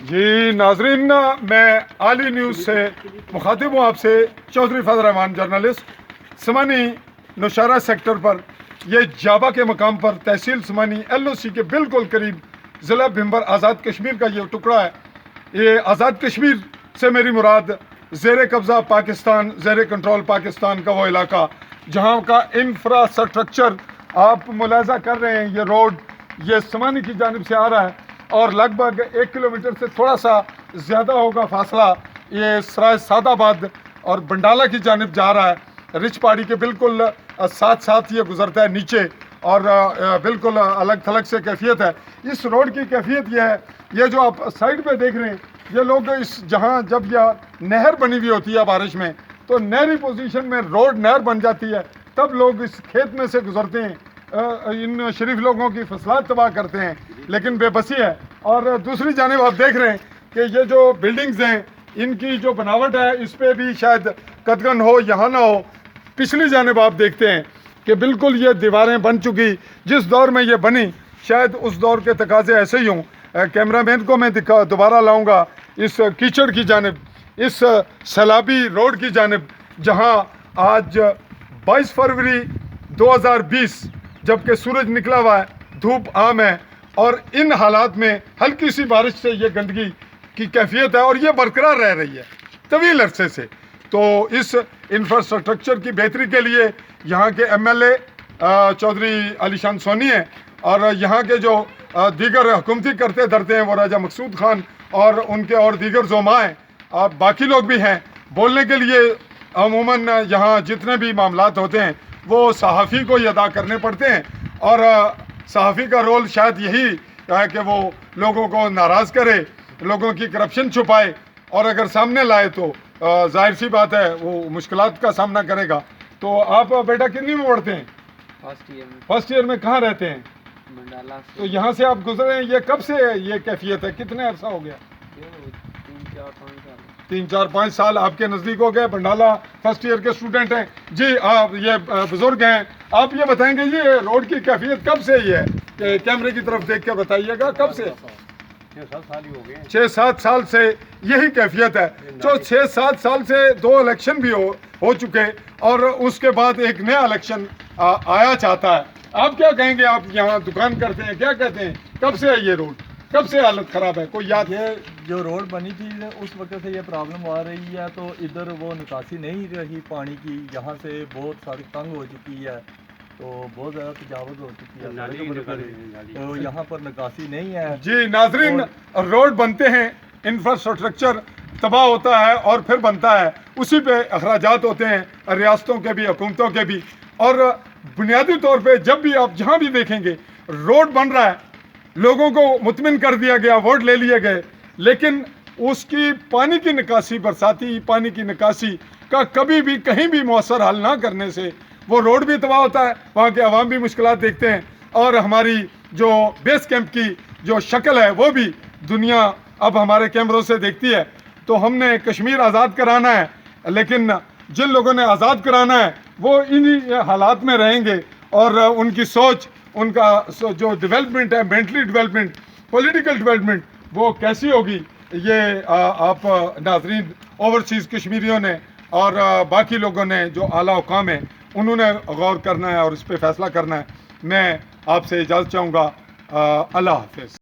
جی ناظرین، میں عالی نیوز سے مخاطب ہوں آپ سے، چودھری فضل الرحمان جرنلسٹ۔ سمانی نوشہرہ سیکٹر پر یہ جابا کے مقام پر تحصیل سمانی LOC کے بالکل قریب ضلع بھمبر آزاد کشمیر کا یہ ٹکڑا ہے۔ یہ آزاد کشمیر سے میری مراد زیر قبضہ پاکستان، زیر کنٹرول پاکستان کا وہ علاقہ جہاں کا انفراسٹرکچر آپ ملاحظہ کر رہے ہیں۔ یہ روڈ یہ سمانی کی جانب سے آ رہا ہے اور لگ بھگ 1 کلومیٹر سے تھوڑا سا زیادہ ہوگا فاصلہ، یہ سرائے سعد آباد اور بنڈالہ کی جانب جا رہا ہے۔ رچ پہاڑی کے بالکل ساتھ ساتھ یہ گزرتا ہے نیچے، اور بالکل الگ تھلگ سے کیفیت ہے اس روڈ کی۔ کیفیت یہ ہے، یہ جو آپ سائڈ پہ دیکھ رہے ہیں، یہ لوگ اس جہاں جب یہ نہر بنی ہوئی ہوتی ہے بارش میں، تو نہری پوزیشن میں روڈ نہر بن جاتی ہے، تب لوگ اس کھیت میں سے گزرتے ہیں، ان شریف لوگوں کی فصلات تباہ کرتے ہیں، لیکن بے بسی ہے۔ اور دوسری جانب آپ دیکھ رہے ہیں کہ یہ جو بلڈنگز ہیں، ان کی جو بناوٹ ہے اس پہ بھی شاید قدغن ہو یہاں نہ ہو۔ پچھلی جانب آپ دیکھتے ہیں کہ بالکل یہ دیواریں بن چکی، جس دور میں یہ بنی شاید اس دور کے تقاضے ایسے ہی ہوں۔ کیمرہ مین کو میں دوبارہ لاؤں گا اس کیچڑ کی جانب، اس سیلابی روڈ کی جانب، جہاں آج 22 فروری 2020 جبکہ سورج نکلا ہوا ہے، دھوپ عام ہے، اور ان حالات میں ہلکی سی بارش سے یہ گندگی کی کیفیت ہے اور یہ برقرار رہ رہی ہے طویل عرصے سے۔ تو اس انفراسٹرکچر کی بہتری کے لیے یہاں کے MLA چودھری علی شان سونی ہیں، اور یہاں کے جو دیگر حکومتی کرتے دھرتے ہیں وہ راجہ مقصود خان اور ان کے اور دیگر زعماء ہیں، باقی لوگ بھی ہیں بولنے کے لیے۔ عموماً یہاں جتنے بھی معاملات ہوتے ہیں وہ صحافی کو ہی ادا کرنے پڑتے ہیں، اور صحافی کا رول شاید یہی ہے کہ وہ لوگوں کو ناراض کرے، لوگوں کی کرپشن چھپائے، اور اگر سامنے لائے تو ظاہر سی بات ہے وہ مشکلات کا سامنا کرے گا۔ تو آپ بیٹا کتنی میں پڑھتے ہیں؟ فرسٹ ایئر میں کہاں رہتے ہیں؟ بنڈالہ سے۔ تو یہاں سے آپ گزرے ہیں، یہ کب سے یہ کیفیت ہے؟ کتنے عرصہ ہو گیا؟ 3-4-5 سال آپ کے نزدیک ہو گئے۔ بنڈالہ فرسٹ ایئر کے اسٹوڈنٹ ہیں جی، آپ یہ بزرگ ہیں، آپ یہ بتائیں گے یہ روڈ کی کیفیت کب سے یہ ہے؟ کہ کیمرے کی طرف دیکھ کے بتائیے گا کب سے؟ 6-7 سال سے یہی کیفیت ہے۔ جو 6-7 سال سے 2 الیکشن بھی ہو چکے، اور اس کے بعد ایک نیا الیکشن آیا چاہتا ہے۔ آپ کیا کہیں گے؟ آپ یہاں دکان کرتے ہیں، کیا کہتے ہیں کب سے ہے یہ روڈ؟ کب سے حالت خراب ہے؟ کوئی یاد؟ یہ جو روڈ بنی تھی اس وقت سے یہ پرابلم آ رہی ہے، تو ادھر وہ نکاسی نہیں رہی پانی کی، یہاں سے بہت ساری تنگ ہو چکی ہے، تو بہت زیادہ تجاوز ہو چکی ہے، تو یہاں پر نکاسی نہیں ہے۔ جی ناظرین، روڈ بنتے ہیں، انفراسٹرکچر تباہ ہوتا ہے اور پھر بنتا ہے، اسی پہ اخراجات ہوتے ہیں ریاستوں کے بھی، حکومتوں کے بھی، اور بنیادی طور پہ جب بھی آپ جہاں بھی دیکھیں گے روڈ بن رہا ہے، لوگوں کو مطمئن کر دیا گیا، ووٹ لے لیے گئے، لیکن اس کی پانی کی نکاسی، برساتی پانی کی نکاسی کا کبھی بھی کہیں بھی مؤثر حل نہ کرنے سے وہ روڈ بھی تباہ ہوتا ہے، وہاں کے عوام بھی مشکلات دیکھتے ہیں، اور ہماری جو بیس کیمپ کی جو شکل ہے وہ بھی دنیا اب ہمارے کیمروں سے دیکھتی ہے۔ تو ہم نے کشمیر آزاد کرانا ہے، لیکن جن لوگوں نے آزاد کرانا ہے وہ انہی حالات میں رہیں گے، اور ان کی سوچ، ان کا جو ڈیولپمنٹ ہے، مینٹلی ڈیولپمنٹ، پولیٹیکل ڈیولپمنٹ، وہ کیسی ہوگی، یہ آپ ناظرین اوورسیز کشمیریوں نے اور باقی لوگوں نے جو اعلیٰ حکام ہیں انہوں نے غور کرنا ہے اور اس پہ فیصلہ کرنا ہے۔ میں آپ سے اجازت چاہوں گا، اللہ حافظ۔